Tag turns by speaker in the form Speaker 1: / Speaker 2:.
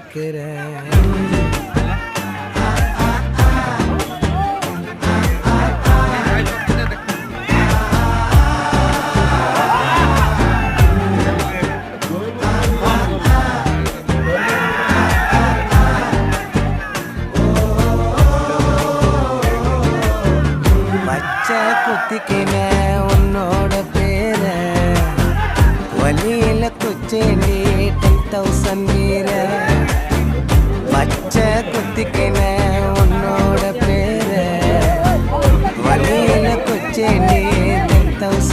Speaker 1: குதிக்கிறேன். பச்சை குத்திக்கின உன்னோட பேர வலியில குச்சேண்டி 10,000 வீர. பச்சை குத்திக்கின உன்னோட பேர வலியில குச்சேண்டி 10,000